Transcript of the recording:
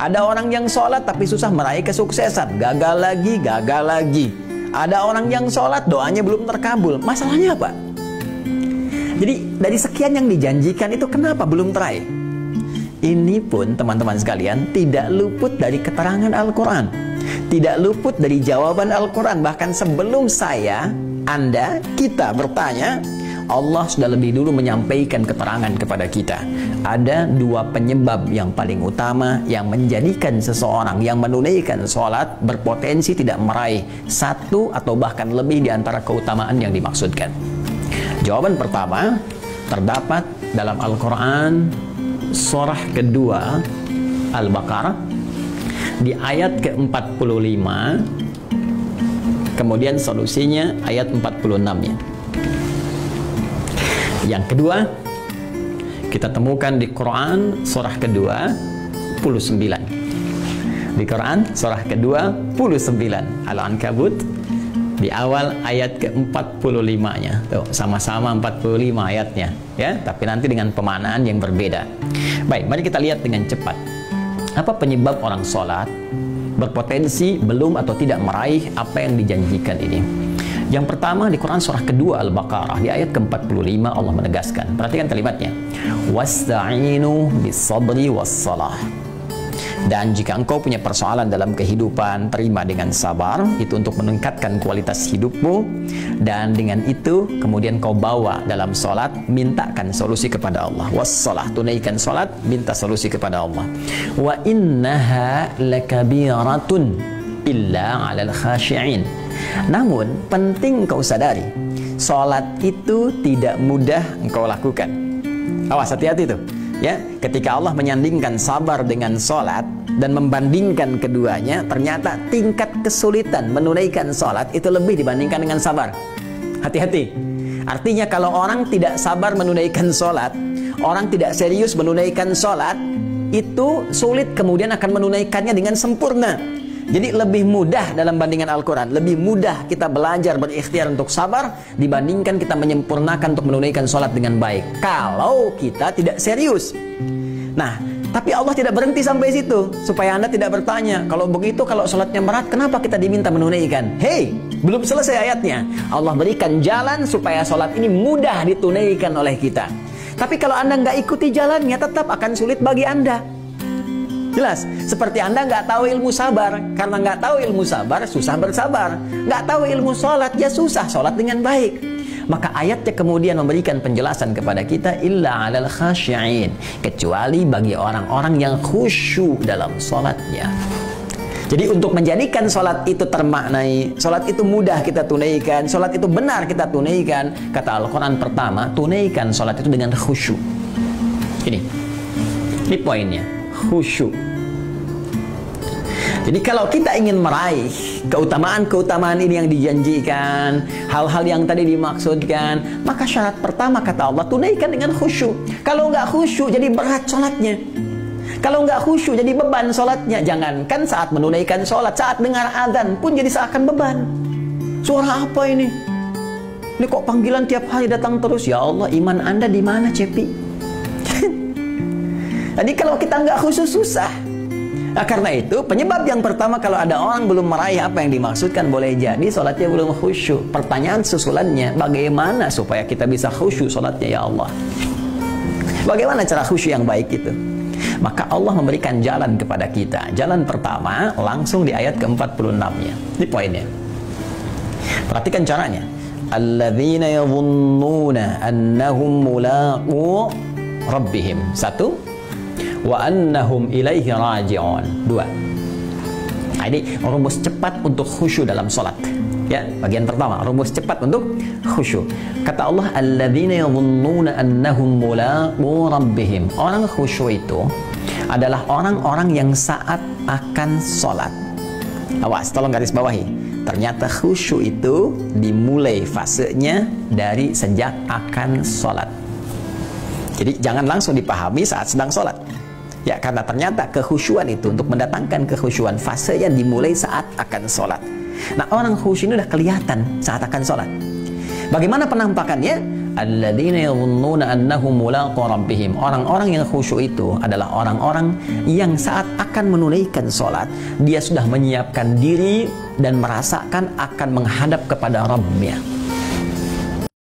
Ada orang yang sholat tapi susah meraih kesuksesan, gagal lagi, gagal lagi. Ada orang yang sholat doanya belum terkabul. Masalahnya apa? Jadi dari sekian yang dijanjikan itu kenapa belum teraih? Ini pun teman-teman sekalian tidak luput dari keterangan Al-Quran, tidak luput dari jawaban Al-Quran. Bahkan sebelum saya, Anda, kita bertanya, Allah sudah lebih dulu menyampaikan keterangan kepada kita. Ada dua penyebab yang paling utama yang menjadikan seseorang yang menunaikan sholat berpotensi tidak meraih satu atau bahkan lebih di antara keutamaan yang dimaksudkan. Jawaban pertama terdapat dalam Al-Quran surah kedua Al-Baqarah di ayat ke-45, kemudian solusinya ayat 46-nya. Yang kedua, kita temukan di Quran surah kedua 29. Di Quran surah kedua 29 Al-Ankabut di awal ayat ke-45-nya. Tuh, sama-sama 45 ayatnya, ya, tapi nanti dengan pemaknaan yang berbeda. Baik, mari kita lihat dengan cepat. Apa penyebab orang sholat berpotensi belum atau tidak meraih apa yang dijanjikan ini? Yang pertama, di Quran surah kedua Al-Baqarah di ayat ke-45 Allah menegaskan. Perhatikan kalimatnya. Wasta'inu bis-sabri was-salah. Dan jika engkau punya persoalan dalam kehidupan, terima dengan sabar, itu untuk meningkatkan kualitas hidupmu. Dan dengan itu kemudian kau bawa dalam sholat, mintakan solusi kepada Allah. Was-salah, tunaikan sholat, minta solusi kepada Allah. Wa innaha lakabiratun illa 'alal khashi'in. Namun penting kau sadari, sholat itu tidak mudah engkau lakukan. Awas, hati-hati tuh, ya. Ketika Allah menyandingkan sabar dengan sholat dan membandingkan keduanya, ternyata tingkat kesulitan menunaikan sholat itu lebih dibandingkan dengan sabar. Hati-hati. Artinya kalau orang tidak sabar menunaikan sholat, orang tidak serius menunaikan sholat, itu sulit kemudian akan menunaikannya dengan sempurna. Jadi lebih mudah dalam bandingan Al-Quran, lebih mudah kita belajar berikhtiar untuk sabar dibandingkan kita menyempurnakan untuk menunaikan sholat dengan baik, kalau kita tidak serius. Nah, tapi Allah tidak berhenti sampai situ, supaya Anda tidak bertanya, kalau begitu, kalau sholatnya berat, kenapa kita diminta menunaikan? Hei, belum selesai ayatnya. Allah berikan jalan supaya sholat ini mudah ditunaikan oleh kita. Tapi kalau Anda nggak ikuti jalannya, tetap akan sulit bagi Anda. Jelas, seperti Anda nggak tahu ilmu sabar. Karena nggak tahu ilmu sabar, susah bersabar. Nggak tahu ilmu sholat, ya susah sholat dengan baik. Maka ayatnya kemudian memberikan penjelasan kepada kita, illa 'alal khasyi'in, kecuali bagi orang-orang yang khusyuk dalam sholatnya. Jadi untuk menjadikan sholat itu termaknai, sholat itu mudah kita tunaikan, sholat itu benar kita tunaikan, kata Al-Quran pertama, tunaikan sholat itu dengan khusyuk. Ini poinnya, khusyuk. Jadi kalau kita ingin meraih keutamaan-keutamaan ini yang dijanjikan, hal-hal yang tadi dimaksudkan, maka syarat pertama kata Allah, tunaikan dengan khusyuk. Kalau nggak khusyuk jadi berat sholatnya. Kalau nggak khusyuk jadi beban sholatnya. Jangankan saat menunaikan sholat, saat dengar azan pun jadi seakan beban. Suara apa ini? Ini kok panggilan tiap hari datang terus? Ya Allah, iman Anda di mana, Cepi? Jadi kalau kita nggak khusyuk susah. Nah, karena itu penyebab yang pertama, kalau ada orang belum meraih apa yang dimaksudkan, boleh jadi sholatnya belum khusyuk. Pertanyaan susulannya, bagaimana supaya kita bisa khusyuk sholatnya, ya Allah? Bagaimana cara khusyuk yang baik itu? Maka Allah memberikan jalan kepada kita. Jalan pertama langsung di ayat ke-46-nya. Ini poinnya. Perhatikan caranya. Alladzina yadhunnuna annahum mulaqu rabbihim. 1. Wa annahum ilaihi raji'un. 2. Nah, ini rumus cepat untuk khusyuk dalam sholat. Ya, bagian pertama, rumus cepat untuk khusyuk. Kata Allah, alladzina yadhunnuna annahum mulaqu rabbihim. Orang khusyuk itu adalah orang-orang yang saat akan sholat. Awas, tolong garis bawahi. Ternyata khusyuk itu dimulai fasenya dari sejak akan sholat. Jadi jangan langsung dipahami saat sedang sholat. Ya, karena ternyata kekhusyuan itu, untuk mendatangkan kekhusyuan, fasenya dimulai saat akan sholat. Nah, orang khusyuk ini udah kelihatan saat akan sholat. Bagaimana penampakannya? alladzina yadhunnuna annahum mulaqu rabbihim. Orang-orang yang khusyuk itu adalah orang-orang yang saat akan menunaikan sholat, dia sudah menyiapkan diri dan merasakan akan menghadap kepada Rabbnya.